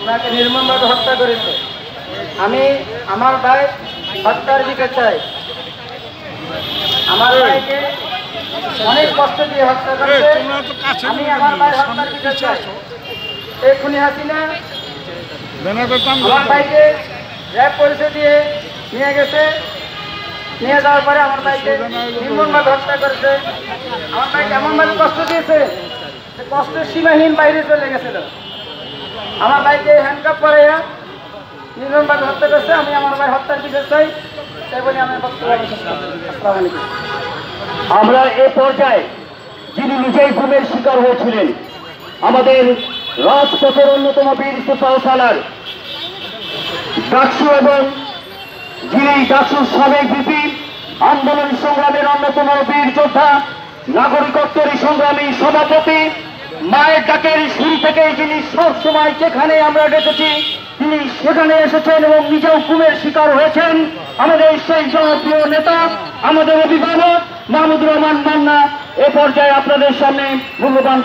ওনাকে নির্মমভাবে হত্যা করেছে। আমি আমার ভাই হত্যার বিচার চাই। আমার ভাইকে অনেক কষ্ট দিয়ে হত্যা করেছে। আমি আমার ভাই হত্যার বিচার চাই। এই খুনি হাসিনা আমার ভাইকে র্যাব পরিচয় দিয়ে নিয়ে গেছে। নিয়ে যাওয়ার পরে আমার ভাইকে নির্মমভাবে হত্যা করেছে। আমার ভাইকে এমনভাবে কষ্ট দিয়েছে যে কষ্টের সীমাহীন বাইরে চলে গেছিল। আমার ভাইকে হ্যান্ডকাপ করে নির্মমভাবে হত্যা করছে। আমি আমার ভাই হত্যার বিচার চাই, তাই বলে আমি বক্তব্য। আসসালামু আলাইকুম। আমরা এ পর্যায়ে যিনি নিজেই গুমের শিকার হয়েছিলেন, আমাদের রাজপথের অন্যতম বীর সুপারসালার ডাকসু এবং যিনি ডাকসুর সাবেক ভিপি, আন্দোলন সংগ্রামের অন্যতম বীর যোদ্ধা, নাগরিকত্বের সংগ্রামী সভাপতি, মায়ের ডাকের শুরু থেকে যিনি সবসময় যেখানে আমরা ডেকেছি তিনি সেখানে এসেছেন এবং নিজেও গুমের শিকার হয়েছেন, আমাদের সেই জনপ্রিয় নেতা, আমাদের অভিভাবক মাহমুদুর রহমান মান্না এ পর্যায়ে আপনাদের সামনে মূল্যবান